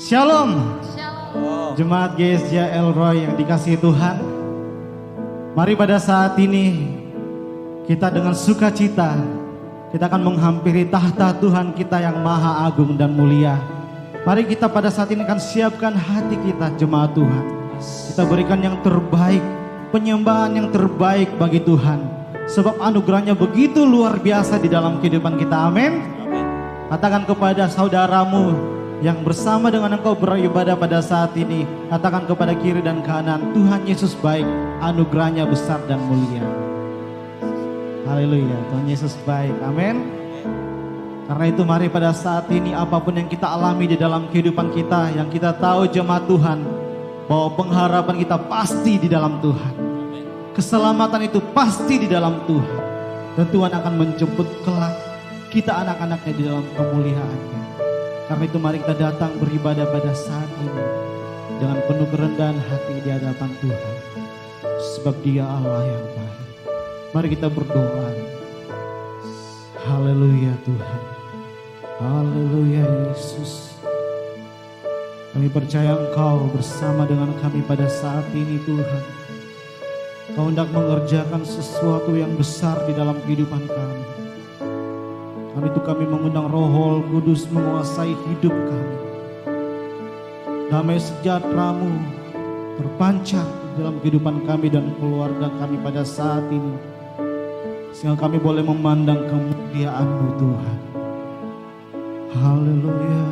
Shalom. Jemaat GSJ Elroy yang dikasihi Tuhan. Mari pada saat ini kita dengan sukacita kita akan menghampiri tahta Tuhan kita yang maha agung dan mulia. Mari kita pada saat ini akan siapkan hati kita, jemaat Tuhan. Kita berikan yang terbaik, penyembahan yang terbaik bagi Tuhan. Sebab anugerahnya begitu luar biasa di dalam kehidupan kita. Amin. Katakan kepada saudaramu yang bersama dengan engkau beribadah pada saat ini, katakan kepada kiri dan kanan, Tuhan Yesus baik, anugerahnya besar dan mulia. Haleluya, Tuhan Yesus baik, amin. Karena itu mari pada saat ini apapun yang kita alami di dalam kehidupan kita, yang kita tahu jemaat Tuhan, bahwa pengharapan kita pasti di dalam Tuhan. Keselamatan itu pasti di dalam Tuhan. Dan Tuhan akan menjemput kelak kita anak-anaknya di dalam kemuliaan-Nya. Karena itu mari kita datang beribadah pada saat ini dengan penuh kerendahan hati di hadapan Tuhan. Sebab Dia Allah yang baik. Mari kita berdoa. Haleluya Tuhan. Haleluya Yesus. Kami percaya Engkau bersama dengan kami pada saat ini Tuhan. Kau hendak mengerjakan sesuatu yang besar di dalam kehidupan kami. Karena itu kami mengundang Roh Kudus menguasai hidup kami. Damai sejahtera-Mu terpancar di dalam kehidupan kami dan keluarga kami pada saat ini. Sehingga kami boleh memandang kemuliaan-Mu Tuhan. Haleluya.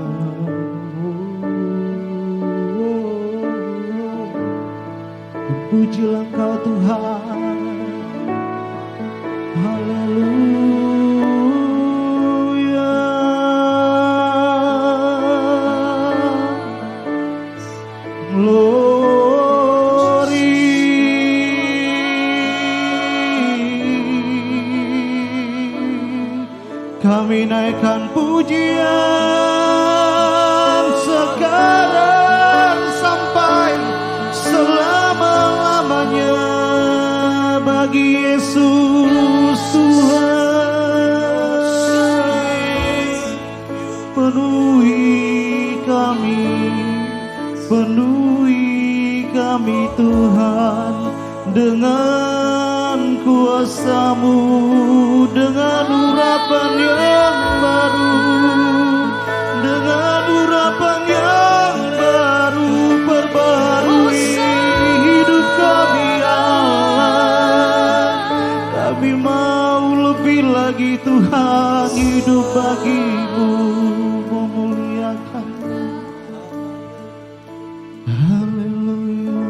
Pujilah Engkau Tuhan. Haleluya. Kami naikkan pujian sekarang sampai selama-lamanya bagi Yesus Tuhan. Penuhi kami Tuhan dengan kuasa-Mu, dengan urapan yang baru, dengan urapan yang baru, perbarui hidup kami Allah. Kami mau lebih lagi Tuhan, hidup bagi-Mu, memuliakan-Mu. Haleluya.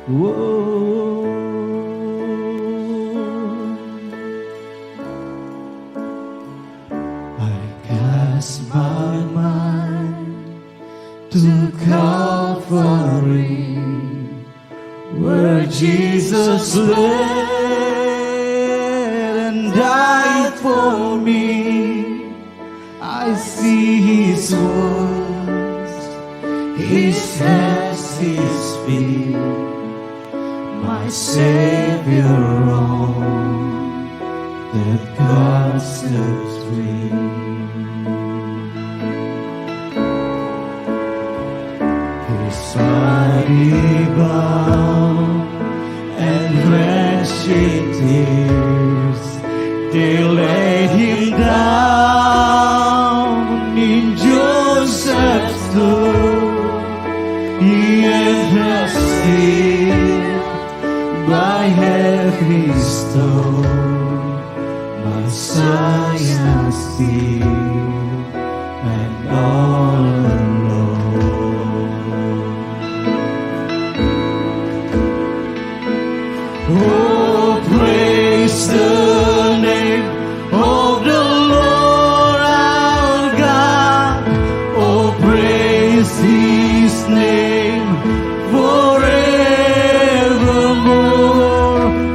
Whoa. I cast my mind to Calvary, where Jesus bled and died for me. I see His wounds, His hands, His feet, my Savior on that God set free. His mighty bound and wrenching tears, they laid Him down in Joseph's tomb. He entrusted by heavy stone, Messiah still and all alone. Oh, praise the name of the Lord our God. Oh, praise His name forevermore.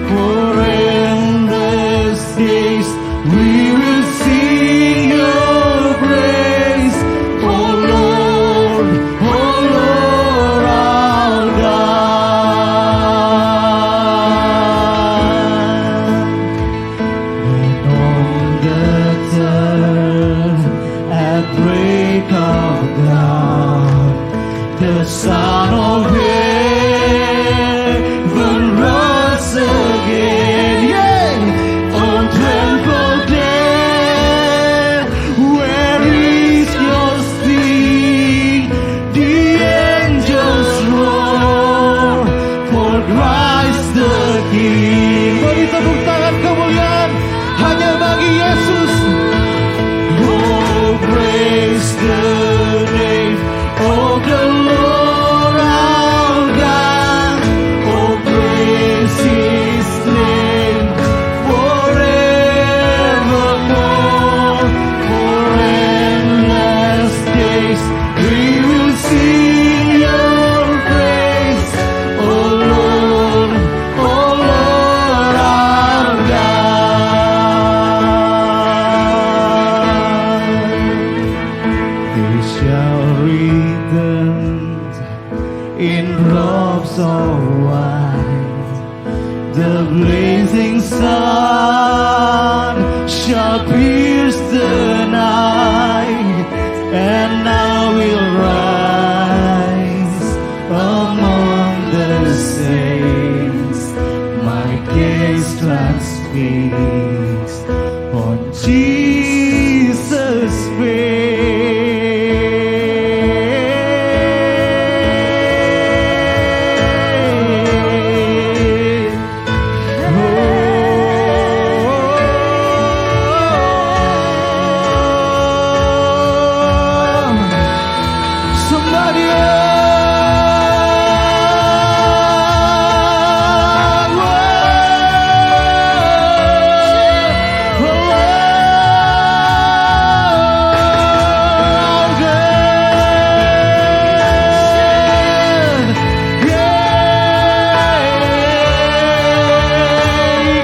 For endless days we will sing Your praise, oh Lord our God. When on the Son of heaven rose again. Yeah. On triumphal day, where is your sting? The angels roar for Christ the King. Beri tepuk tangan kemuliaan hanya bagi Yesus. Oh, praise the name of the Lord our God. Oh, praise His name forevermore. For endless days we will sing your praise. Oh Lord our God. He shall return in robes of white. The blazing sun shall pierce the night, and now we'll rise among the saints. My gaze transfixed on Jesus' face. Somebody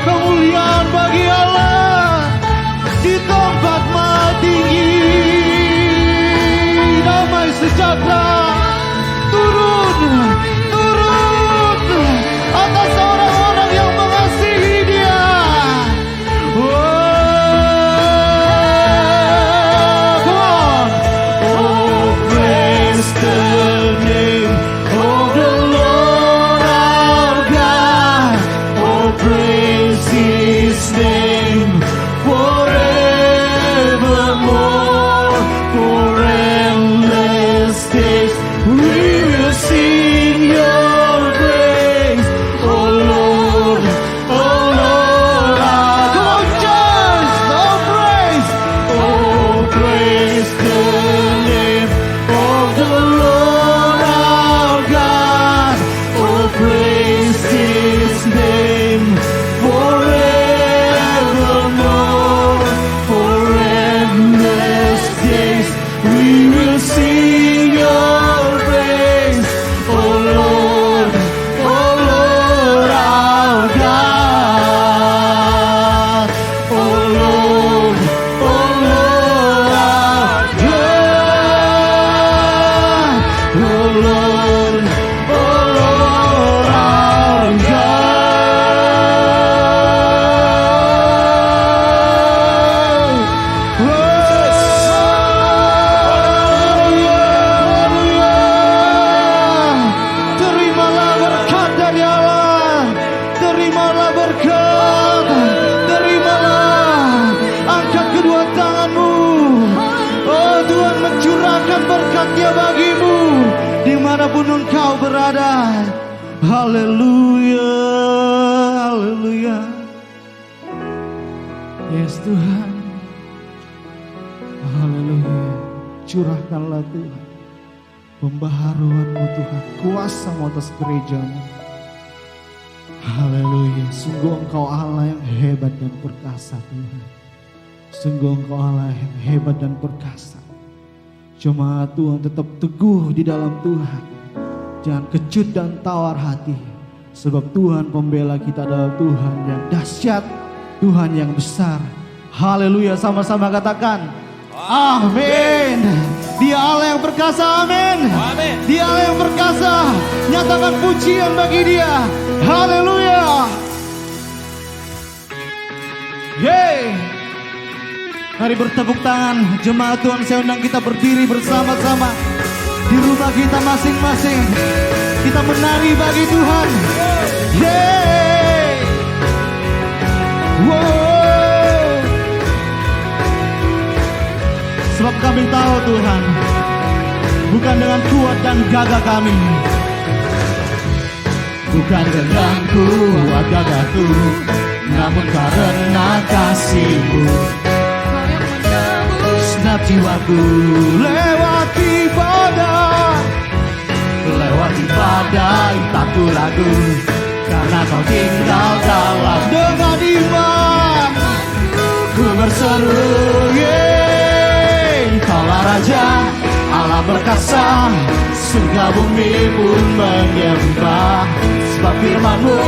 kemuliaan bagi Allah di tempat maha tinggi. Damai sejahtera turun atas orang-orang yang mengasihi Dia. Come on. Oh, praise the name of the Lord our God. Oh, praise His name forevermore. For endless days we will sing your praise. Oh Lord our come on, church. Oh, praise. Oh, praise the name of the Lord our God. Oh, praise His name forevermore. For endless days we will sing your praise. Oh Lord our God. Oh Lord our God. Oh Lord our Terimalah berkat dari Allah. Terimalah berkat. Terimalah. Angkat kedua tanganmu. Oh, Tuhan mencurahkan berkat-Nya bagimu dimanapun engkau berada. Haleluya, haleluya. Yes Tuhan. Haleluya. Curahkanlah Tuhan pembaharuan-Mu Tuhan, kuasa-Mu atas gereja-Mu. Haleluya. Sungguh Engkau Allah yang hebat dan perkasa Tuhan. Sungguh Engkau Allah yang hebat dan perkasa. Jemaat Tuhan tetap teguh di dalam Tuhan. Jangan kecut dan tawar hati. Sebab Tuhan pembela kita adalah Tuhan yang dahsyat, Tuhan yang besar. Haleluya, sama-sama katakan amin. Dia Allah yang perkasa, amin. Dia Allah yang perkasa. Nyatakan pujian bagi Dia. Haleluya. Yeay. Mari bertepuk tangan. Jemaat Tuhan, saya undang kita berdiri bersama-sama Di rumah kita masing-masing, kita menari bagi Tuhan. Yeay. Wow. Sebab kami tahu Tuhan, bukan dengan kuat dan gagah kami, bukan dengan kuat gagahku, namun karena kasih-Mu. Kau yang menebus segenap jiwaku. Lewati badai tak ku ragu, karena Kau tinggal dalam. Dengan iman ku berseru, Kaulah Raja Allah berkasa, surga bumi pun menyembah. Sebab firman-Mu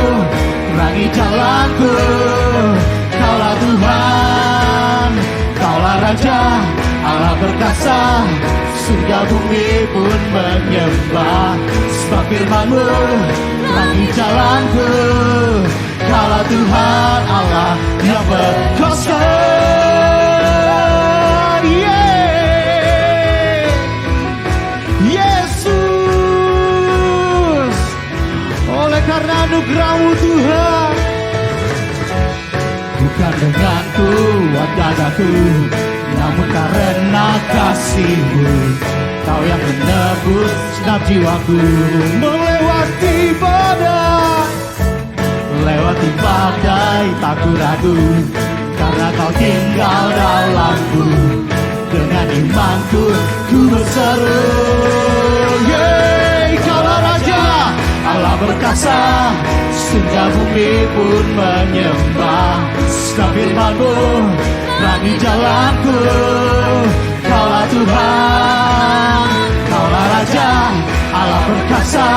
terangi jalanku. Kaulah Tuhan, Kaulah Raja Allah berkasa, surga bumi pun menyembah. Sebab firman-Mu terangi jalanku. Kaulah Tuhan Allah yang berkuasa. Karena anugerah-Mu Tuhan, bukan dengan kuat gagahku, namun karena kasih-Mu. Kau yang menebus segenap jiwaku. Lewati badai tak ku ragu, karena Kau tinggal dalamku. Dengan imanku ku berseru, Kaulah Raja Allah berkasa, surga bumi pun menyembah. Sebab firman-Mu terangi jalanku. Kaulah Tuhan, Kaulah Raja Allah berkasa,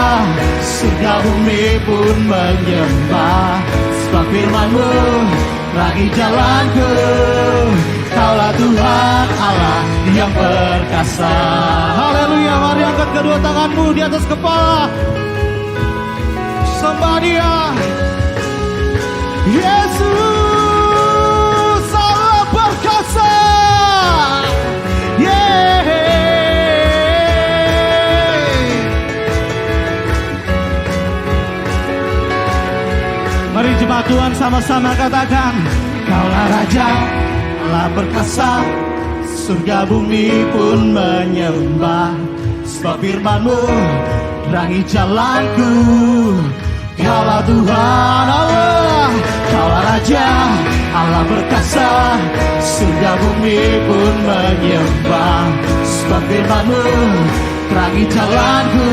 surga bumi pun menyembah. Sebab firman-Mu terangi jalanku. Kaulah Tuhan Allah yang perkasa. Haleluya. Mari angkat kedua tanganmu di atas kepala. Sembah Dia. Yesus Allah perkasa. Mari jemaat Tuhan sama-sama katakan, Kaulah Raja Allah perkasa, surga bumi pun menyembah. Sebab firman-Mu terangi jalanku. Kaulah Tuhan Allah, Kaulah Raja Allah berkasa, surga bumi pun menyembah. Sebab firman-Mu terangi jalanku.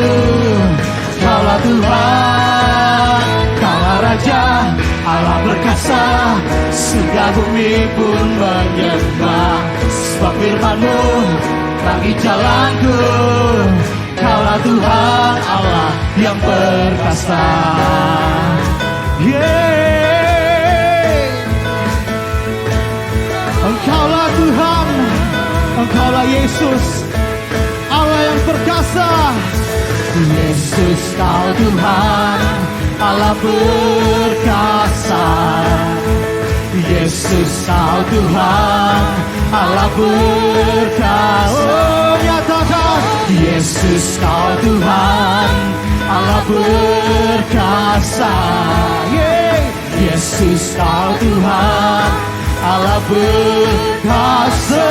Kaulah Tuhan, Kaulah Raja Allah berkasa, surga bumi pun menyembah. Sebab firman-Mu terangi jalanku. Kaulah Tuhan Allah yang perkasa. Engkaulah Tuhan, Engkaulah Yesus Allah yang perkasa. Yesus Kau Tuhan Allah perkasa. Yesus Kau Tuhan Allah perkasa. Oh, nyatakan Yesus Kau Tuhan Allah perkasa. Yesus Kau Tuhan Allah perkasa.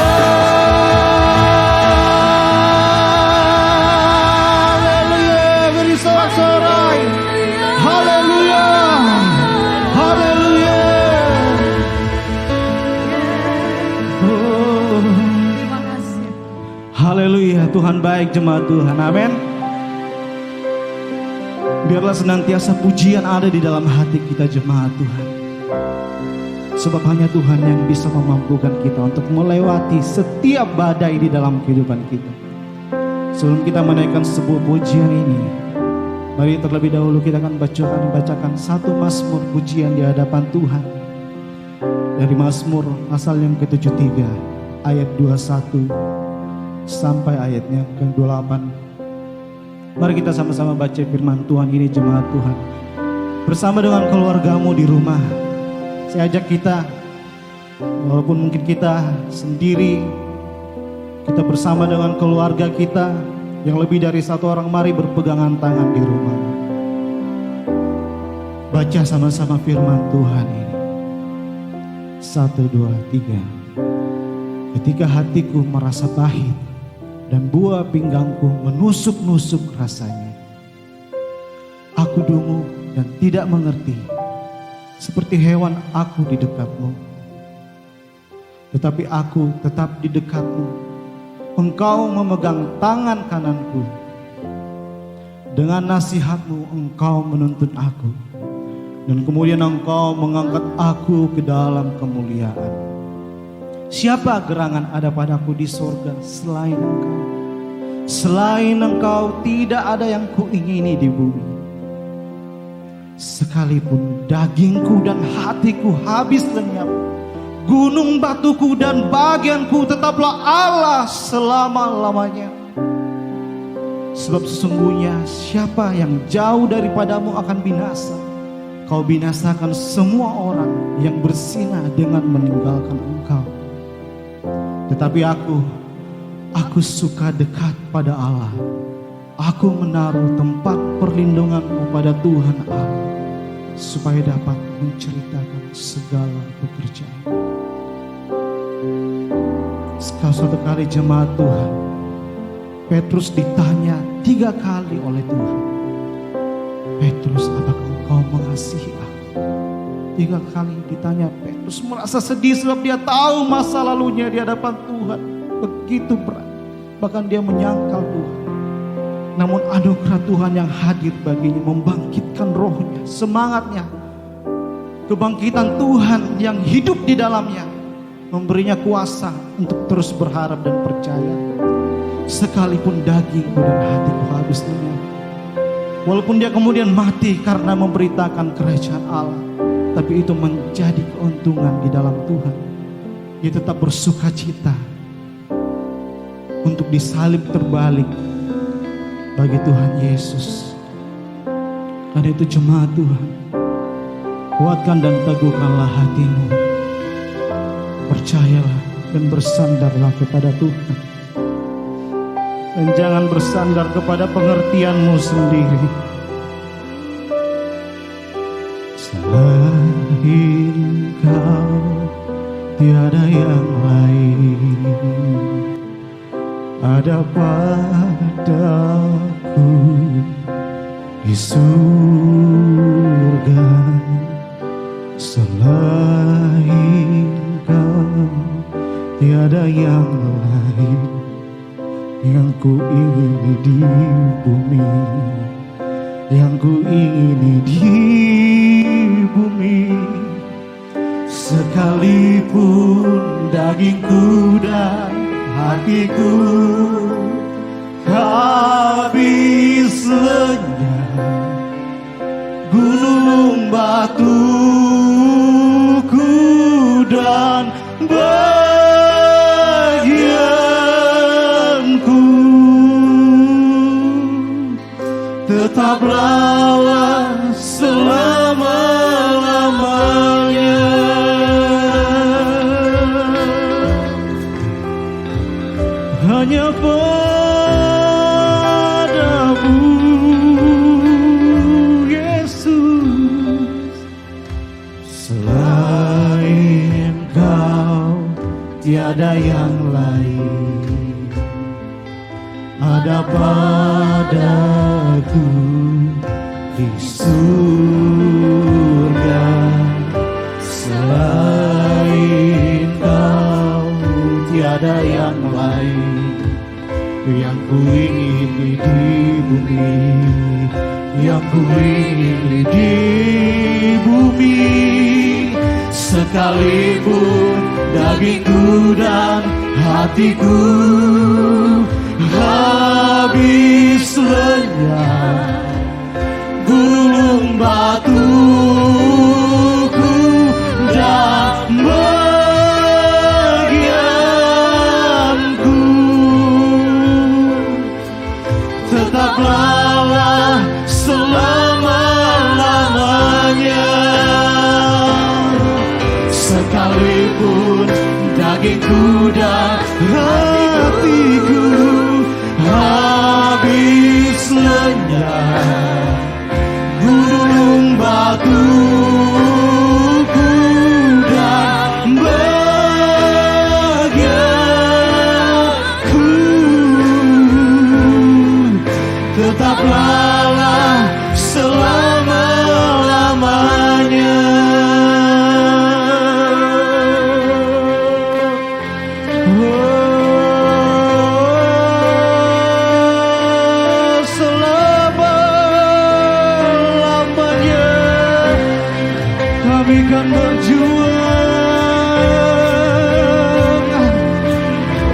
Haleluya, beri sorak-sorai. Haleluya, haleluya. Terima kasih. Haleluya, Tuhan baik jemaat Tuhan, amin. Biarlah senantiasa pujian ada di dalam hati kita jemaat Tuhan. Sebab hanya Tuhan yang bisa memampukan kita untuk melewati setiap badai di dalam kehidupan kita. Sebelum kita menaikkan sebuah pujian ini, mari terlebih dahulu kita akan bacakan satu mazmur pujian di hadapan Tuhan. Dari Mazmur pasal yang ke-73 ayat 21 sampai ayatnya ke-28. Mari kita sama-sama baca firman Tuhan ini jemaat Tuhan. Bersama dengan keluargamu di rumah. Saya ajak kita, walaupun mungkin kita sendiri, kita bersama dengan keluarga kita, Yang lebih dari satu orang, mari berpegangan tangan di rumah. Baca sama-sama firman Tuhan ini. 1, 2, 3. Ketika hatiku merasa pahit dan buah pinggangku menusuk-nusuk rasanya, aku dungu dan tidak mengerti, seperti hewan aku di dekatmu. Tetapi aku tetap di dekatmu. Engkau memegang tangan kananku. Dengan nasihatmu engkau menuntun aku. Dan kemudian engkau mengangkat aku ke dalam kemuliaan. Siapa gerangan ada padaku di sorga selain engkau? Selain engkau tidak ada yang kuingini di bumi. Sekalipun dagingku dan hatiku habis lenyap, gunung batuku dan bagianku tetaplah Allah selama-lamanya. Sebab sesungguhnya siapa yang jauh daripadamu akan binasa. Kau binasakan semua orang yang bersinah dengan meninggalkan engkau. Tetapi aku suka dekat pada Allah. Aku menaruh tempat perlindunganmu pada Tuhan Allah, supaya dapat menceritakan segala pekerjaan. Suatu kali jemaat Tuhan, Petrus ditanya 3 kali oleh Tuhan, Petrus, apakah engkau mengasihi aku? 3 kali ditanya. Petrus merasa sedih sebab dia tahu masa lalunya di hadapan Tuhan begitu berat. Bahkan dia menyangkal Tuhan. Namun anugerah Tuhan yang hadir baginya membangkitkan rohnya, semangatnya. Kebangkitan Tuhan yang hidup di dalamnya memberinya kuasa untuk terus berharap dan percaya. Sekalipun dagingku dan hatiku habis lenyap. Walaupun dia kemudian mati karena memberitakan kerajaan Allah, tapi itu menjadi keuntungan di dalam Tuhan. Dia tetap bersuka cita untuk disalib terbalik bagi Tuhan Yesus. Karena itu jemaat Tuhan, kuatkan dan teguhkanlah hatimu. Percayalah dan bersandarlah kepada Tuhan. Dan jangan bersandar kepada pengertianmu sendiri. Selain Kau tiada yang lain. Ada padaku di surga. Selain Kau tiada yang lain. Yang ku ingini di bumi, yang ku ingini di bumi. Sekalipun dagingku dan hatiku habis lenyap, gunung batuku dan tetaplah selama-lamanya. Hanya padamu Yesus. Selain Kau tiada yang lain. Ada padaku di surga. Selain Kau tiada yang lain. Yang ku ingini di bumi, yang ku ingini di bumi. Sekalipun dagingku dan hatiku habis lenyap, gunung batuku dan bagianku tetaplah selama-lamanya. Sekalipun dagingku dan hatiku tetaplah selama-lamanya. Selama-lamanya kami kan berjuang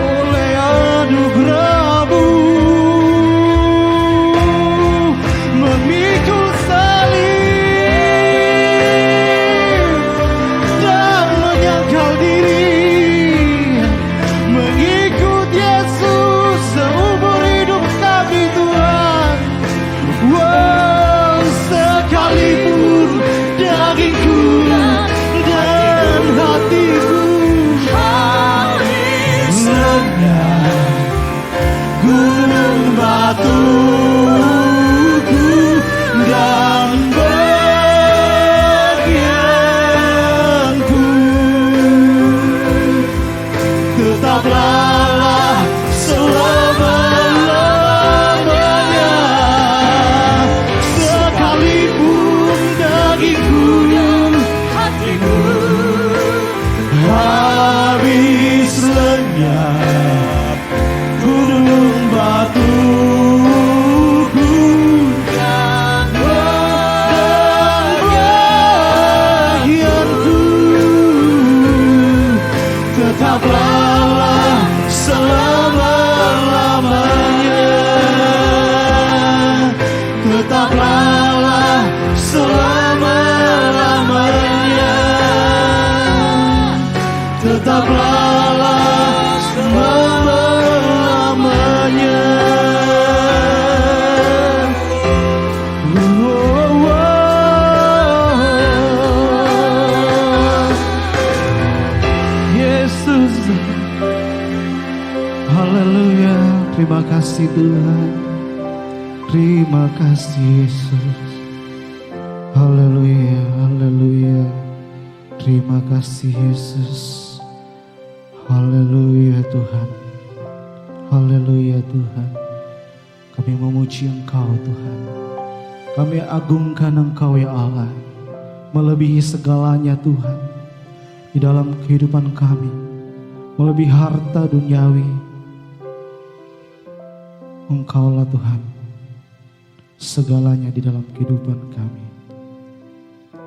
oleh anugerah-Mu, memikul salib dan menyangkal diri, mengikut Yesus seumur hidup kami Tuhan. Wow, sekalipun dagingku dan hatiku habis lenyap, gunung batuku dan bagianku, tetaplah selama-lamanya. Sekalipun dagingku dan hatiku habis lenyap, gunung batuku dan bagianku, tetaplah selama-lamanya. Tetaplah selama-lamanya. Tetaplah selama-lamanya. Yesus, haleluya. Terima kasih Tuhan. Terima kasih Yesus. Haleluya, haleluya. Terima kasih Yesus. Haleluya Tuhan. Haleluya Tuhan. Kami memuji Engkau Tuhan. Kami agungkan Engkau ya Allah. Melebihi segalanya Tuhan. Di dalam kehidupan kami. Melebihi harta duniawi. Engkaulah Tuhan. Segalanya di dalam kehidupan kami.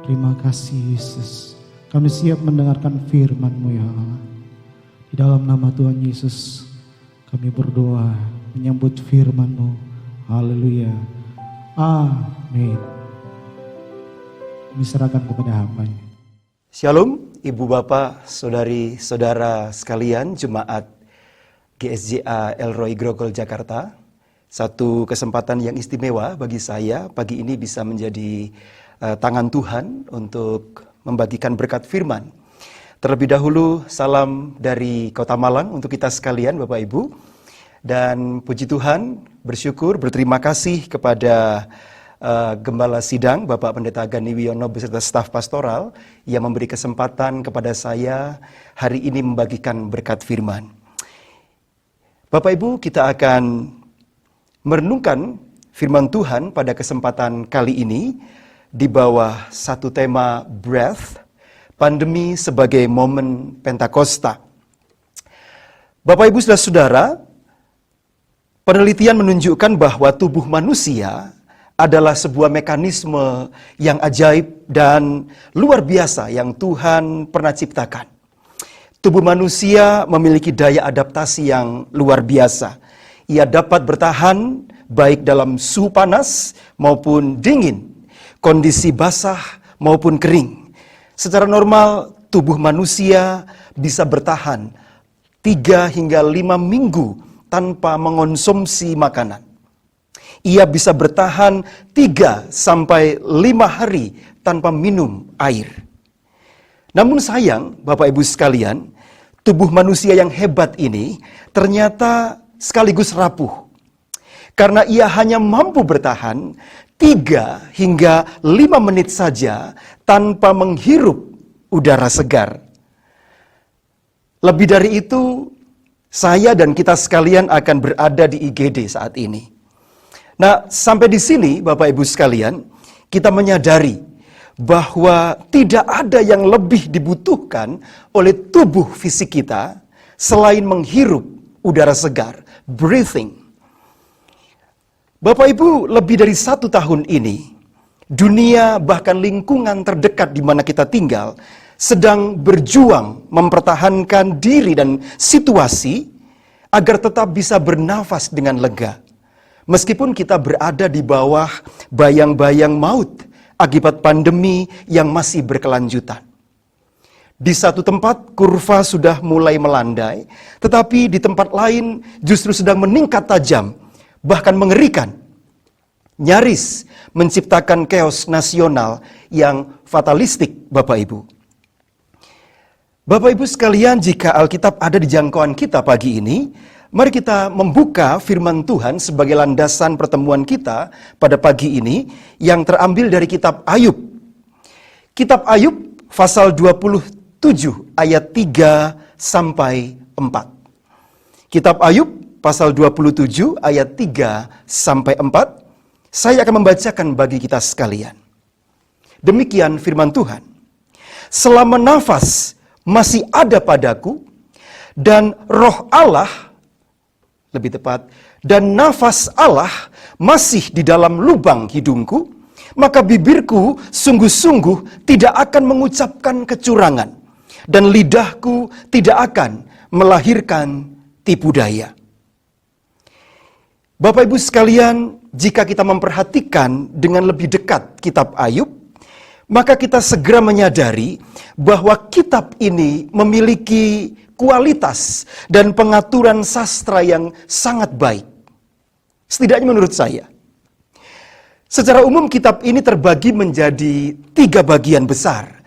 Terima kasih Yesus. Kami siap mendengarkan firman-Mu ya Allah. Di dalam nama Tuhan Yesus kami berdoa menyambut firman-Mu. Haleluya. Amin. Kami serahkan kepada hamba-Nya. Shalom, Ibu Bapak, Saudari-saudara sekalian, Jemaat GSJA Elroy Grogol Jakarta. Satu kesempatan yang istimewa bagi saya pagi ini bisa menjadi tangan Tuhan untuk membagikan berkat firman. Terlebih dahulu salam dari Kota Malang untuk kita sekalian Bapak Ibu. Dan puji Tuhan, bersyukur, berterima kasih kepada Gembala Sidang Bapak Pendeta Gani Wiono beserta staf pastoral yang memberi kesempatan kepada saya hari ini membagikan berkat firman. Bapak Ibu, kita akan merenungkan firman Tuhan pada kesempatan kali ini di bawah satu tema Breath, pandemi sebagai momen Pentakosta. Bapak Ibu saudara-saudara, penelitian menunjukkan bahwa tubuh manusia adalah sebuah mekanisme yang ajaib dan luar biasa yang Tuhan pernah ciptakan. Tubuh manusia memiliki daya adaptasi yang luar biasa. Ia dapat bertahan baik dalam suhu panas maupun dingin, kondisi basah maupun kering. Secara normal, tubuh manusia bisa bertahan 3 hingga 5 minggu tanpa mengonsumsi makanan. Ia bisa bertahan 3 sampai 5 hari tanpa minum air. Namun sayang, Bapak Ibu sekalian, tubuh manusia yang hebat ini ternyata sekaligus rapuh. Karena ia hanya mampu bertahan 3 hingga 5 menit saja tanpa menghirup udara segar. Lebih dari itu, saya dan kita sekalian akan berada di IGD saat ini. Nah, sampai di sini Bapak Ibu sekalian, kita menyadari bahwa tidak ada yang lebih dibutuhkan oleh tubuh fisik kita selain menghirup udara segar, breathing. Bapak Ibu, lebih dari 1 tahun ini, dunia bahkan lingkungan terdekat di mana kita tinggal sedang berjuang mempertahankan diri dan situasi agar tetap bisa bernafas dengan lega. Meskipun kita berada di bawah bayang-bayang maut akibat pandemi yang masih berkelanjutan. Di satu tempat kurva sudah mulai melandai, tetapi di tempat lain justru sedang meningkat tajam, bahkan mengerikan. Nyaris menciptakan chaos nasional yang fatalistik, Bapak Ibu. Bapak Ibu sekalian, jika Alkitab ada di jangkauan kita pagi ini, mari kita membuka firman Tuhan sebagai landasan pertemuan kita pada pagi ini yang terambil dari kitab Ayub. Kitab Ayub pasal 27 ayat 3 sampai 4. Kitab Ayub pasal 27 ayat 3 sampai 4. Saya akan membacakan bagi kita sekalian. Demikian firman Tuhan. Selama nafas masih ada padaku dan roh Allah, lebih tepat, dan nafas Allah masih di dalam lubang hidungku, maka bibirku sungguh-sungguh tidak akan mengucapkan kecurangan, dan lidahku tidak akan melahirkan tipu daya. Bapak Ibu sekalian, jika kita memperhatikan dengan lebih dekat kitab Ayub, maka kita segera menyadari bahwa kitab ini memiliki kualitas dan pengaturan sastra yang sangat baik. Setidaknya menurut saya. Secara umum kitab ini terbagi menjadi 3 bagian besar.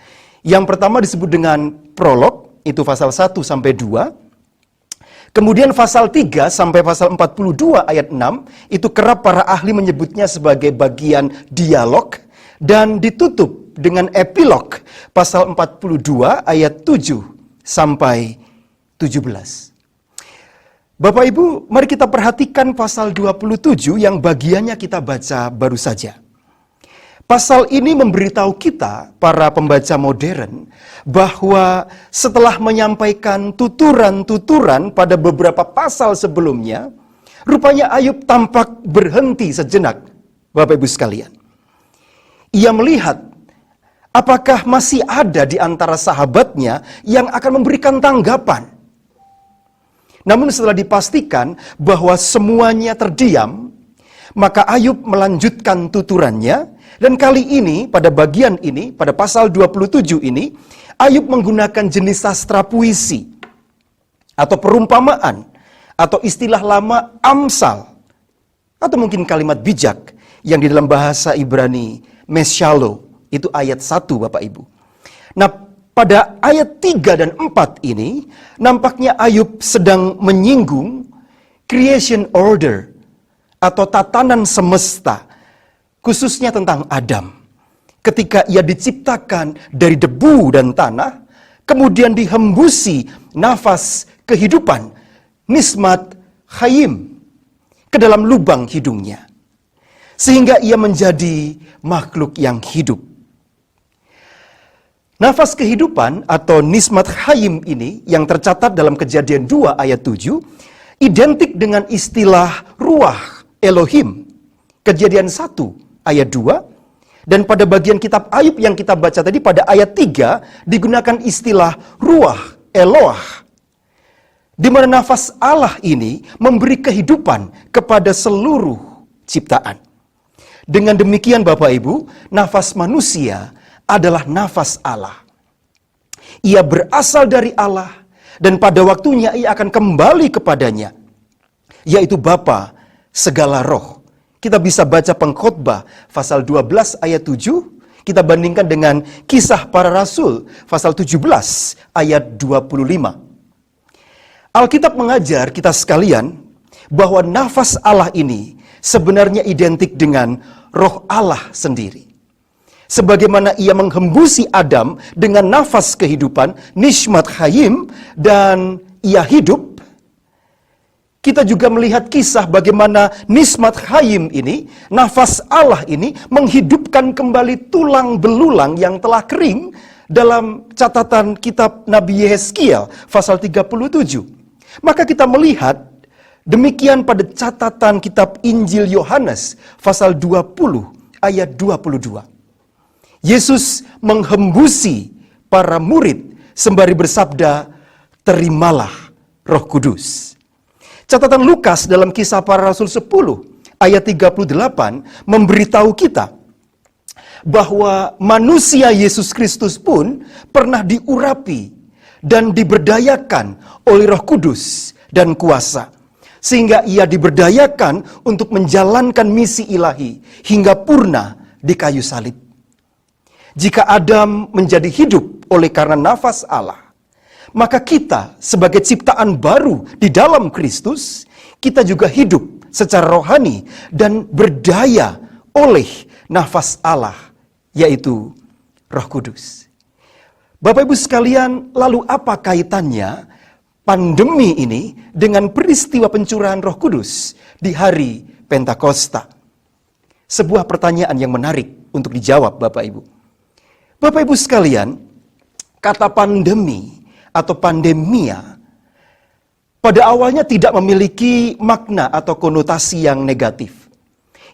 Yang pertama disebut dengan prolog, itu pasal 1 sampai 2. Kemudian pasal 3 sampai pasal 42 ayat 6, itu kerap para ahli menyebutnya sebagai bagian dialog. Dan ditutup dengan epilog, pasal 42 ayat 7 sampai 17. Bapak Ibu, mari kita perhatikan pasal 27 yang bagiannya kita baca baru saja. Pasal ini memberitahu kita, para pembaca modern, bahwa setelah menyampaikan tuturan-tuturan pada beberapa pasal sebelumnya, rupanya Ayub tampak berhenti sejenak, Bapak Ibu sekalian. Ia melihat apakah masih ada di antara sahabatnya yang akan memberikan tanggapan. Namun setelah dipastikan bahwa semuanya terdiam, maka Ayub melanjutkan tuturannya. Dan kali ini, pada bagian ini, pada pasal 27 ini, Ayub menggunakan jenis sastra puisi, atau perumpamaan, atau istilah lama amsal, atau mungkin kalimat bijak, yang di dalam bahasa Ibrani, meshalo, itu ayat 1 Bapak Ibu. Nah, pada ayat 3 dan 4 ini, nampaknya Ayub sedang menyinggung creation order, atau tatanan semesta, khususnya tentang Adam. Ketika ia diciptakan dari debu dan tanah, kemudian dihembusi nafas kehidupan, nismat hayim, ke dalam lubang hidungnya. Sehingga ia menjadi makhluk yang hidup. Nafas kehidupan atau nismat hayim ini yang tercatat dalam Kejadian 2 ayat 7, identik dengan istilah ruah Elohim. Kejadian 1 ayat 2, dan pada bagian kitab Ayub yang kita baca tadi pada ayat 3 digunakan istilah ruah Eloah, di mana nafas Allah ini memberi kehidupan kepada seluruh ciptaan. Dengan demikian Bapak Ibu, nafas manusia adalah nafas Allah. Ia berasal dari Allah dan pada waktunya ia akan kembali kepadanya, yaitu Bapa segala roh. Kita bisa baca Pengkhotbah pasal 12 ayat 7, kita bandingkan dengan Kisah Para Rasul pasal 17 ayat 25. Alkitab mengajar kita sekalian bahwa nafas Allah ini sebenarnya identik dengan roh Allah sendiri. Sebagaimana ia menghembusi Adam dengan nafas kehidupan, nishmat hayim, dan ia hidup, kita juga melihat kisah bagaimana Nismat Hayim ini, nafas Allah ini menghidupkan kembali tulang belulang yang telah kering dalam catatan kitab Nabi Yeskiel pasal 37. Maka kita melihat demikian pada catatan kitab Injil Yohanes pasal 20 ayat 22. Yesus menghembusi para murid sembari bersabda, "Terimalah Roh Kudus." Catatan Lukas dalam Kisah Para Rasul 10 ayat 38 memberitahu kita bahwa manusia Yesus Kristus pun pernah diurapi dan diberdayakan oleh Roh Kudus dan kuasa, sehingga ia diberdayakan untuk menjalankan misi ilahi hingga purna di kayu salib. Jika Adam menjadi hidup oleh karena nafas Allah, maka kita sebagai ciptaan baru di dalam Kristus, kita juga hidup secara rohani dan berdaya oleh nafas Allah, yaitu Roh Kudus. Bapak Ibu sekalian, lalu apa kaitannya pandemi ini dengan peristiwa pencurahan Roh Kudus di hari Pentakosta? Sebuah pertanyaan yang menarik untuk dijawab, Bapak Ibu. Bapak Ibu sekalian, kata pandemi atau pandemia pada awalnya tidak memiliki makna atau konotasi yang negatif.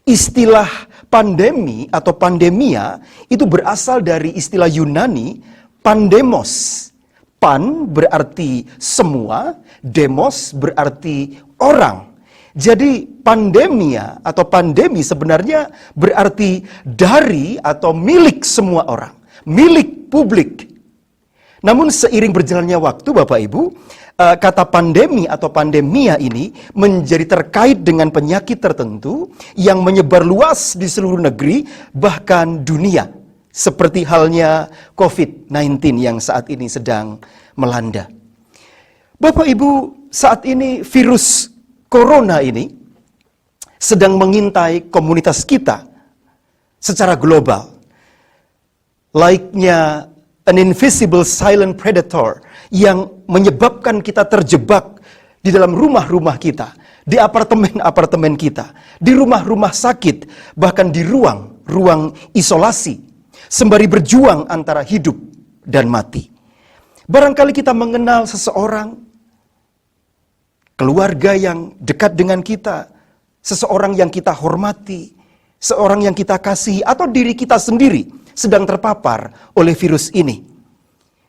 Istilah pandemi atau pandemia itu berasal dari istilah Yunani pandemos. Pan berarti semua, demos berarti orang. Jadi pandemia atau pandemi sebenarnya berarti dari atau milik semua orang, milik publik. Namun seiring berjalannya waktu, Bapak Ibu, kata pandemi atau pandemia ini menjadi terkait dengan penyakit tertentu yang menyebar luas di seluruh negeri, bahkan dunia. Seperti halnya COVID-19 yang saat ini sedang melanda. Bapak Ibu, saat ini virus corona ini sedang mengintai komunitas kita secara global. Layaknya an invisible silent predator yang menyebabkan kita terjebak di dalam rumah-rumah kita, di apartemen-apartemen kita, di rumah-rumah sakit, bahkan di ruang isolasi, sembari berjuang antara hidup dan mati. Barangkali kita mengenal seseorang, keluarga yang dekat dengan kita, seseorang yang kita hormati, seorang yang kita kasihi, atau diri kita sendiri sedang terpapar oleh virus ini.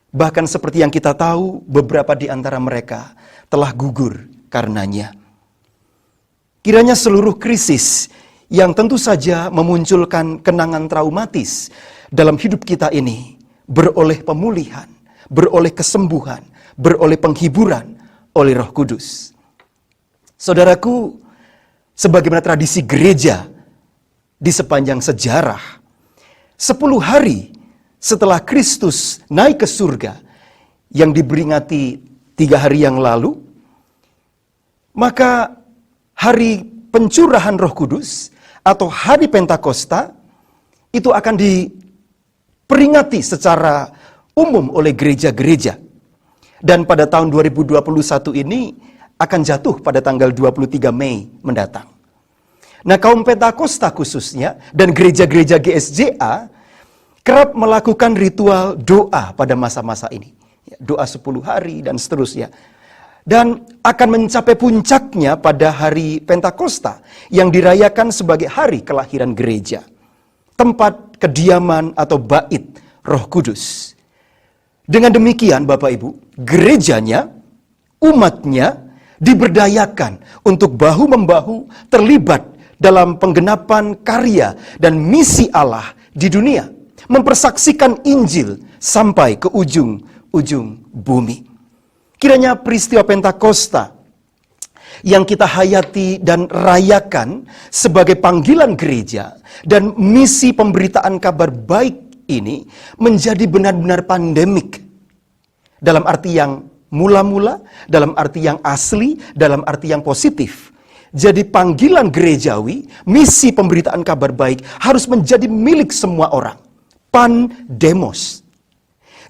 Bahkan seperti yang kita tahu, beberapa di antara mereka telah gugur karenanya. Kiranya seluruh krisis yang tentu saja memunculkan kenangan traumatis dalam hidup kita ini beroleh pemulihan, beroleh kesembuhan, beroleh penghiburan oleh Roh Kudus. Saudaraku, sebagaimana tradisi gereja di sepanjang sejarah, 10 hari setelah Kristus naik ke surga yang diperingati 3 hari yang lalu, maka hari pencurahan Roh Kudus atau hari Pentakosta itu akan diperingati secara umum oleh gereja-gereja. Dan pada tahun 2021 ini akan jatuh pada tanggal 23 Mei mendatang. Nah, kaum Pentakosta khususnya dan gereja-gereja GSJA kerap melakukan ritual doa pada masa-masa ini. Doa 10 hari dan seterusnya. Dan akan mencapai puncaknya pada hari Pentakosta yang dirayakan sebagai hari kelahiran gereja. Tempat kediaman atau bait Roh Kudus. Dengan demikian Bapak Ibu, gerejanya, umatnya diberdayakan untuk bahu-membahu terlibat dalam penggenapan karya dan misi Allah di dunia, mempersaksikan Injil sampai ke ujung bumi. Kiranya peristiwa Pentakosta yang kita hayati dan rayakan sebagai panggilan gereja dan misi pemberitaan kabar baik ini menjadi benar-benar pandemik. Dalam arti yang mula-mula, dalam arti yang asli, dalam arti yang positif. Jadi panggilan gerejawi, misi pemberitaan kabar baik harus menjadi milik semua orang. Pandemos.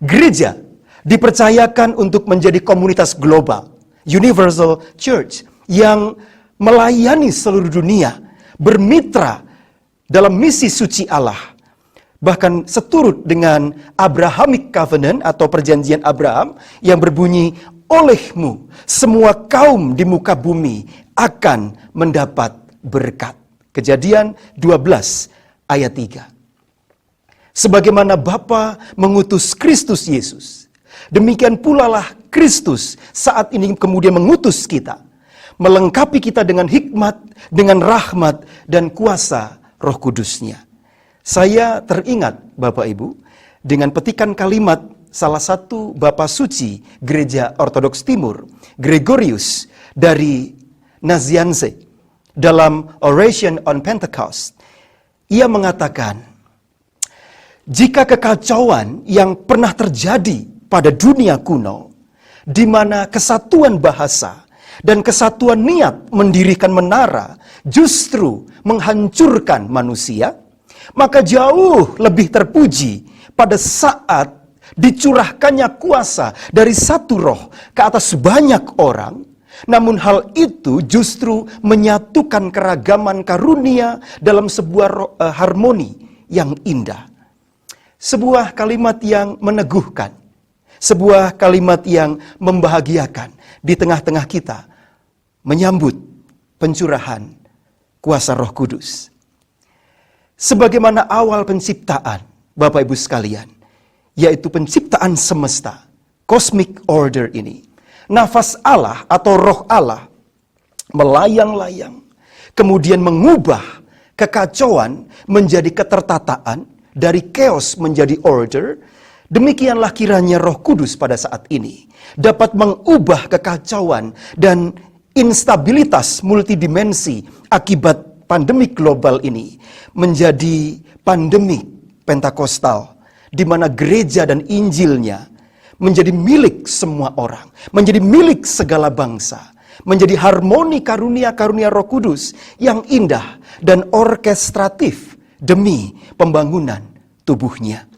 Gereja dipercayakan untuk menjadi komunitas global, universal church, yang melayani seluruh dunia, bermitra dalam misi suci Allah. Bahkan seturut dengan Abrahamic Covenant atau perjanjian Abraham yang berbunyi, olehmu semua kaum di muka bumi akan mendapat berkat. Kejadian 12 ayat 3. Sebagaimana Bapa mengutus Kristus Yesus, demikian pula lah Kristus saat ini kemudian mengutus kita, melengkapi kita dengan hikmat, dengan rahmat dan kuasa Roh Kudus-Nya. Saya teringat Bapak Ibu dengan petikan kalimat salah satu Bapa Suci Gereja Ortodoks Timur, Gregorius dari Nazianze, dalam Oration on Pentecost. Ia mengatakan, jika kekacauan yang pernah terjadi pada dunia kuno, di mana kesatuan bahasa dan kesatuan niat mendirikan menara justru menghancurkan manusia, maka jauh lebih terpuji pada saat dicurahkannya kuasa dari satu roh ke atas banyak orang. Namun hal itu justru menyatukan keragaman karunia dalam sebuah harmoni yang indah. Sebuah kalimat yang meneguhkan, sebuah kalimat yang membahagiakan di tengah-tengah kita menyambut pencurahan kuasa Roh Kudus. Sebagaimana awal penciptaan, Bapak Ibu sekalian, yaitu penciptaan semesta, cosmic order ini, nafas Allah atau roh Allah melayang-layang, kemudian mengubah kekacauan menjadi ketertataan, dari chaos menjadi order. Demikianlah kiranya Roh Kudus pada saat ini dapat mengubah kekacauan dan instabilitas multidimensi akibat pandemi global ini menjadi pandemi Pentakostal, di mana gereja dan Injilnya menjadi milik semua orang, menjadi milik segala bangsa, menjadi harmoni karunia-karunia Roh Kudus yang indah dan orkestratif demi pembangunan tubuhnya.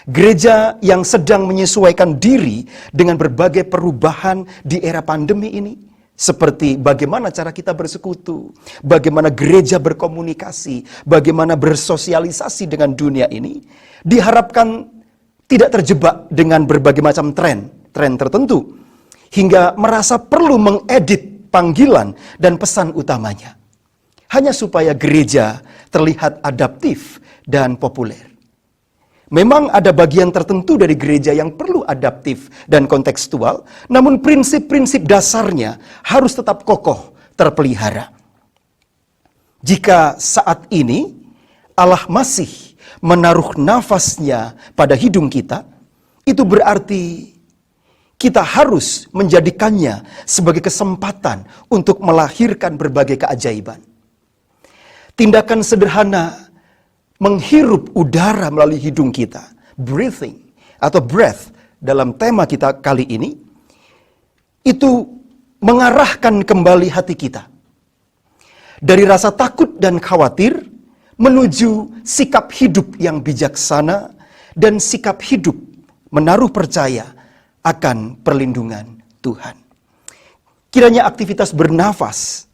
Gereja yang sedang menyesuaikan diri dengan berbagai perubahan di era pandemi ini, seperti bagaimana cara kita bersekutu, bagaimana gereja berkomunikasi, bagaimana bersosialisasi dengan dunia ini, diharapkan tidak terjebak dengan berbagai macam tren tertentu, hingga merasa perlu mengedit panggilan dan pesan utamanya, hanya supaya gereja terlihat adaptif dan populer. Memang ada bagian tertentu dari gereja yang perlu adaptif dan kontekstual, namun prinsip-prinsip dasarnya harus tetap kokoh terpelihara. Jika saat ini Allah masih menaruh nafasnya pada hidung kita, itu berarti kita harus menjadikannya sebagai kesempatan untuk melahirkan berbagai keajaiban. Tindakan sederhana menghirup udara melalui hidung kita, breathing atau breath dalam tema kita kali ini, itu mengarahkan kembali hati kita dari rasa takut dan khawatir menuju sikap hidup yang bijaksana dan sikap hidup menaruh percaya akan perlindungan Tuhan. Kiranya aktivitas bernafas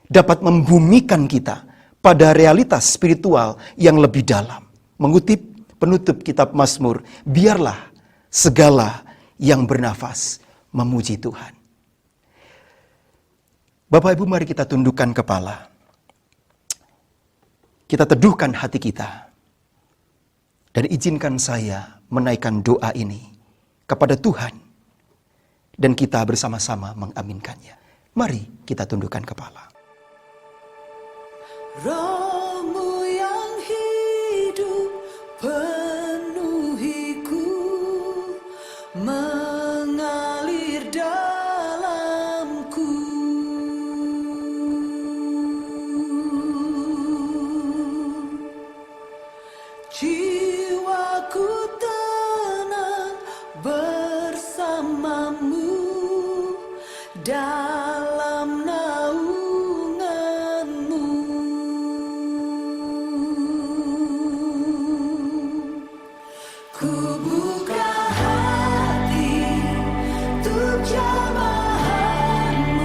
dapat membumikan kita pada realitas spiritual yang lebih dalam. Mengutip penutup kitab Mazmur, biarlah segala yang bernafas memuji Tuhan. Bapak Ibu, mari kita tundukkan kepala. Kita teduhkan hati kita. Dan izinkan saya menaikkan doa ini kepada Tuhan. Dan kita bersama-sama mengaminkannya. Mari kita tundukkan kepala. Roh-Mu yang hidup penuhiku, mengalir dalamku. Jiwaku tenang bersamamu dalam naunganmu. Ku buka hati untuk jamahanmu,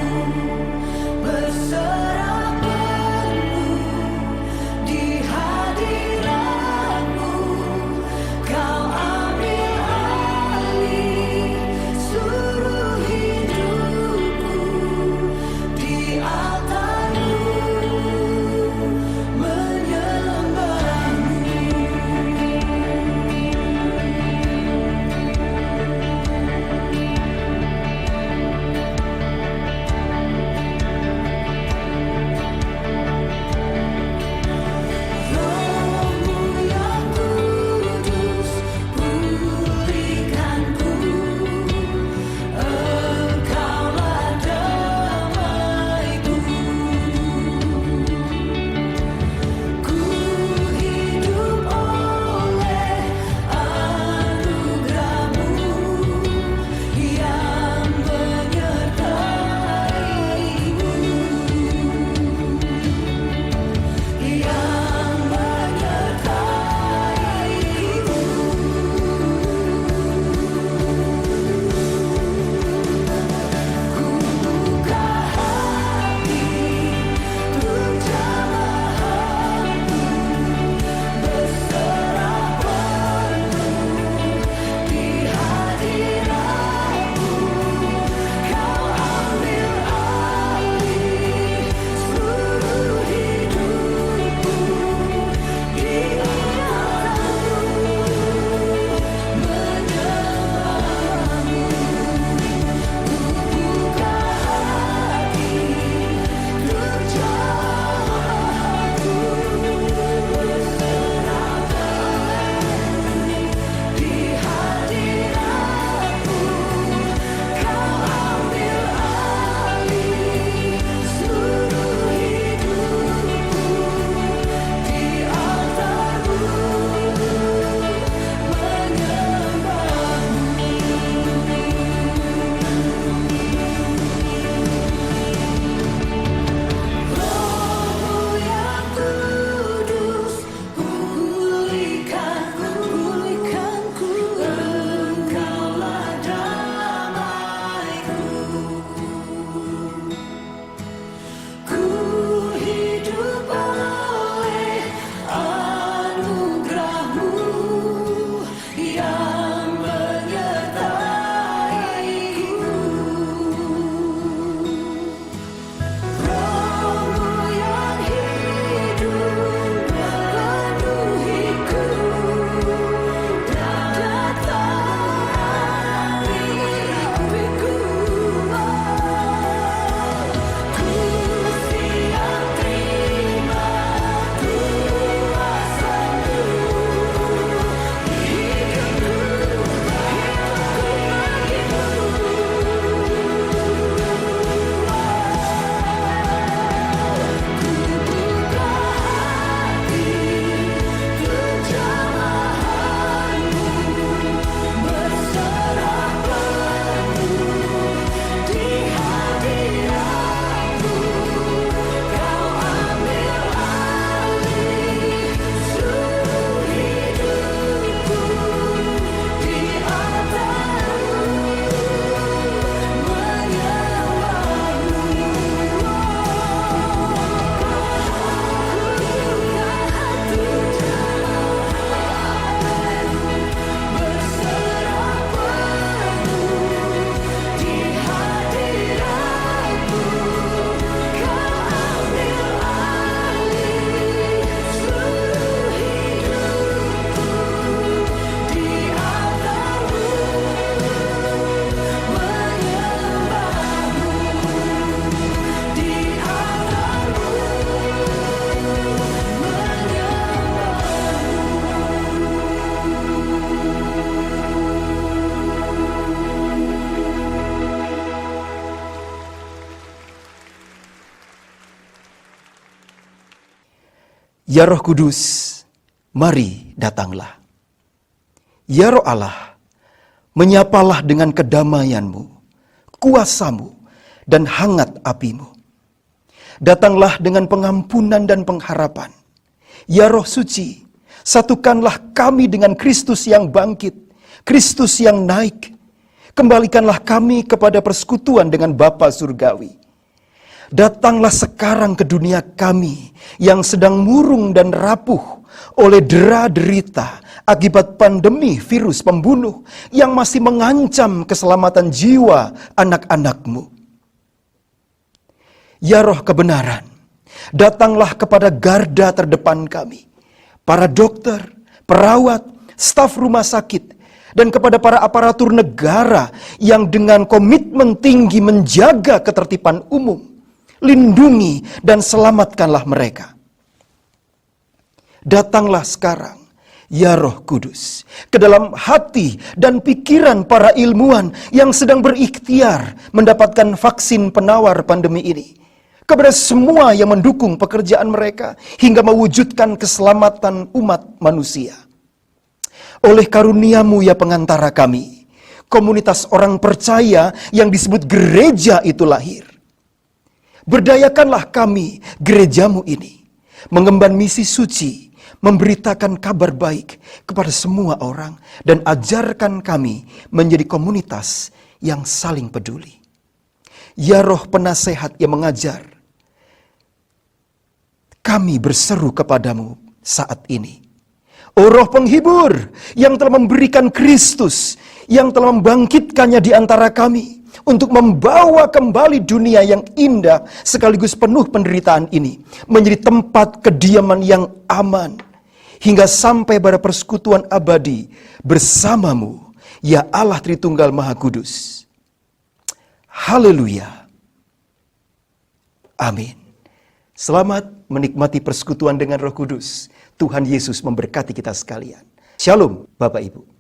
Ya Roh Kudus, mari datanglah. Ya Roh Allah, menyapalah dengan kedamaian-Mu, kuasa-Mu, dan hangat api-Mu. Datanglah dengan pengampunan dan pengharapan. Ya Roh Suci, satukanlah kami dengan Kristus yang bangkit, Kristus yang naik. Kembalikanlah kami kepada persekutuan dengan Bapa Surgawi. Datanglah sekarang ke dunia kami yang sedang murung dan rapuh oleh dera-derita akibat pandemi virus pembunuh yang masih mengancam keselamatan jiwa anak-anak-Mu. Ya Roh kebenaran, datanglah kepada garda terdepan kami, para dokter, perawat, staf rumah sakit, dan kepada para aparatur negara yang dengan komitmen tinggi menjaga ketertiban umum. Lindungi dan selamatkanlah mereka. Datanglah sekarang, ya Roh Kudus, ke dalam hati dan pikiran para ilmuwan yang sedang berikhtiar mendapatkan vaksin penawar pandemi ini. Kepada semua yang mendukung pekerjaan mereka hingga mewujudkan keselamatan umat manusia. Oleh karunia-Mu ya pengantara kami, komunitas orang percaya yang disebut gereja itu lahir. Berdayakanlah kami, gereja-Mu ini, mengemban misi suci, memberitakan kabar baik kepada semua orang, dan ajarkan kami menjadi komunitas yang saling peduli. Ya Roh penasehat yang mengajar, kami berseru kepadamu saat ini. Oh Roh penghibur yang telah memberikan Kristus, yang telah membangkitkannya di antara kami, untuk membawa kembali dunia yang indah sekaligus penuh penderitaan ini menjadi tempat kediaman yang aman hingga sampai pada persekutuan abadi bersama-Mu, ya Allah Tritunggal Maha Kudus. Haleluya. Amin. Selamat menikmati persekutuan dengan Roh Kudus. Tuhan Yesus memberkati kita sekalian. Shalom Bapak Ibu.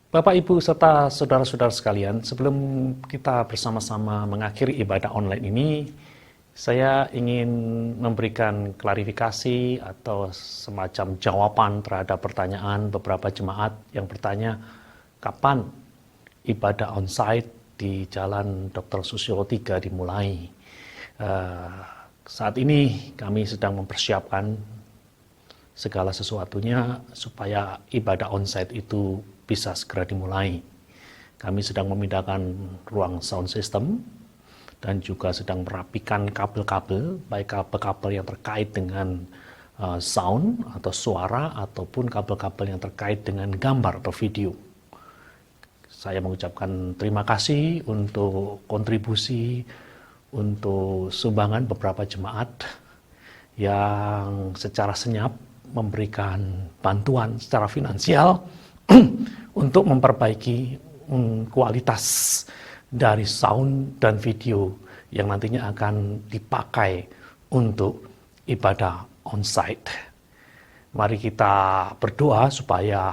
Bapak, Ibu, serta saudara-saudara sekalian, sebelum kita bersama-sama mengakhiri ibadah online ini, saya ingin memberikan klarifikasi atau semacam jawaban terhadap pertanyaan beberapa jemaat yang bertanya, kapan ibadah onsite di Jalan Dr. Susilo 3 dimulai? Saat ini kami sedang mempersiapkan segala sesuatunya supaya ibadah onsite itu bisa segera dimulai. Kami sedang memindahkan ruang sound system dan juga sedang merapikan kabel-kabel, baik kabel-kabel yang terkait dengan sound atau suara ataupun kabel-kabel yang terkait dengan gambar atau video. Saya mengucapkan terima kasih untuk kontribusi, untuk sumbangan beberapa jemaat yang secara senyap memberikan bantuan secara finansial untuk memperbaiki kualitas dari sound dan video yang nantinya akan dipakai untuk ibadah onsite. Mari kita berdoa supaya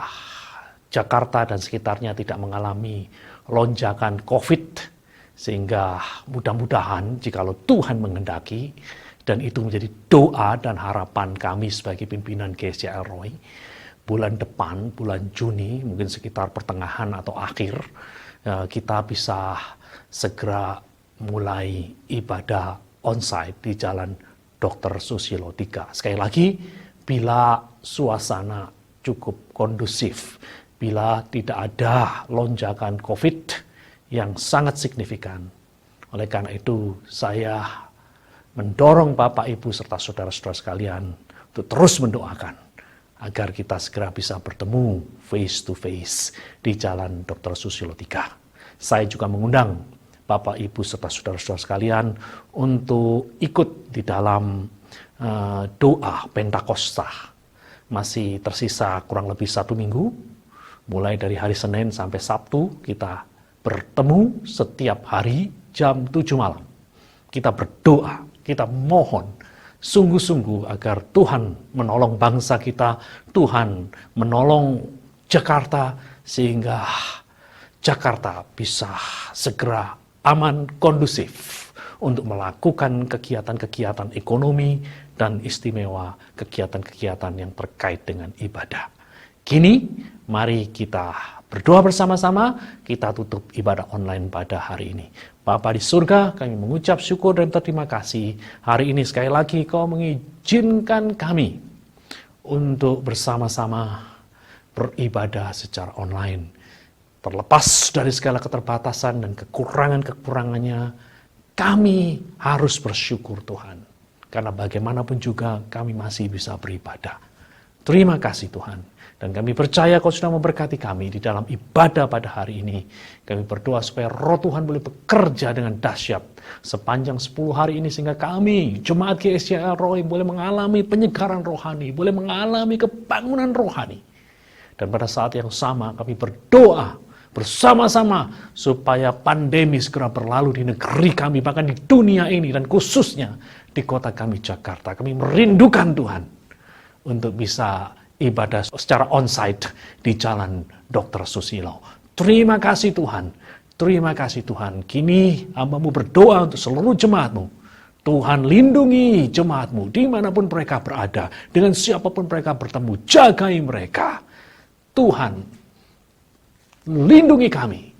Jakarta dan sekitarnya tidak mengalami lonjakan COVID, sehingga mudah-mudahan jikalau Tuhan menghendaki, dan itu menjadi doa dan harapan kami sebagai pimpinan GSJ Elroy, bulan depan, bulan Juni, mungkin sekitar pertengahan atau akhir, kita bisa segera mulai ibadah onsite di Jalan Dr. Susilo 3. Sekali lagi, bila suasana cukup kondusif bila tidak ada lonjakan COVID yang sangat signifikan. Oleh karena itu, saya mendorong Bapak, Ibu, serta saudara-saudara sekalian untuk terus mendoakan agar kita segera bisa bertemu face to face di Jalan Dr. Susilo 3. Saya juga mengundang Bapak, Ibu, serta saudara-saudara sekalian untuk ikut di dalam doa Pentakosta. Masih tersisa kurang lebih 1 minggu, mulai dari hari Senin sampai Sabtu kita bertemu setiap hari jam 7 malam. Kita berdoa, kita mohon sungguh-sungguh agar Tuhan menolong bangsa kita, Tuhan menolong Jakarta, sehingga Jakarta bisa segera aman, kondusif untuk melakukan kegiatan-kegiatan ekonomi dan istimewa kegiatan-kegiatan yang terkait dengan ibadah. Kini, mari kita berdoa bersama-sama, kita tutup ibadah online pada hari ini. Bapa di surga, kami mengucap syukur dan terima kasih. Hari ini sekali lagi Kau mengizinkan kami untuk bersama-sama beribadah secara online. Terlepas dari segala keterbatasan dan kekurangan-kekurangannya, kami harus bersyukur Tuhan. Karena bagaimanapun juga kami masih bisa beribadah. Terima kasih Tuhan. Dan kami percaya Kau sudah memberkati kami di dalam ibadah pada hari ini. Kami berdoa supaya Roh Tuhan boleh bekerja dengan dahsyat sepanjang 10 hari ini, sehingga kami, Jemaat GSJ Elroy, boleh mengalami penyegaran rohani, boleh mengalami kebangunan rohani. Dan pada saat yang sama kami berdoa bersama-sama supaya pandemi segera berlalu di negeri kami, bahkan di dunia ini, dan khususnya di kota kami Jakarta. Kami merindukan Tuhan untuk bisa ibadah secara onsite di Jalan Dr. Susilo. Terima kasih Tuhan. Terima kasih Tuhan. Kini hamba-Mu berdoa untuk seluruh jemaat-Mu. Tuhan lindungi jemaat-Mu dimanapun mereka berada. Dengan siapapun mereka bertemu, jagai mereka. Tuhan, lindungi kami.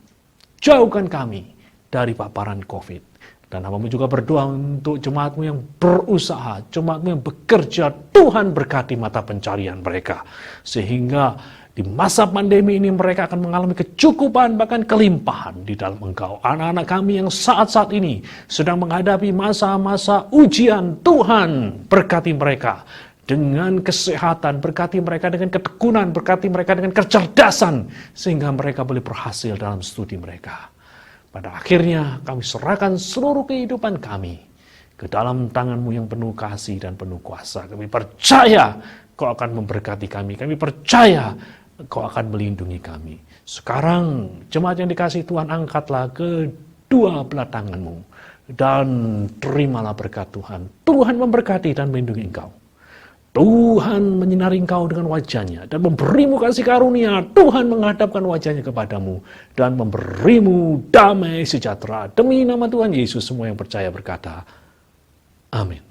Jauhkan kami dari paparan COVID. Dan hamba-Mu juga berdoa untuk jemaat-Mu yang berusaha, jemaat-Mu yang bekerja. Tuhan berkati mata pencarian mereka. Sehingga di masa pandemi ini mereka akan mengalami kecukupan, bahkan kelimpahan di dalam Engkau. Anak-anak kami yang saat-saat ini sedang menghadapi masa-masa ujian, Tuhan berkati mereka dengan kesehatan, berkati mereka dengan ketekunan, berkati mereka dengan kecerdasan, sehingga mereka boleh berhasil dalam studi mereka. Pada akhirnya kami serahkan seluruh kehidupan kami ke dalam tangan-Mu yang penuh kasih dan penuh kuasa. Kami percaya Kau akan memberkati kami. Kami percaya Kau akan melindungi kami. Sekarang jemaat yang dikasihi Tuhan, angkatlah kedua belah tangan-Mu dan terimalah berkat Tuhan. Tuhan memberkati dan melindungi engkau. Tuhan menyinari engkau dengan wajah-Nya dan memberimu kasih karunia. Tuhan menghadapkan wajah-Nya kepadamu dan memberimu damai sejahtera. Demi nama Tuhan Yesus, semua yang percaya berkata, amin.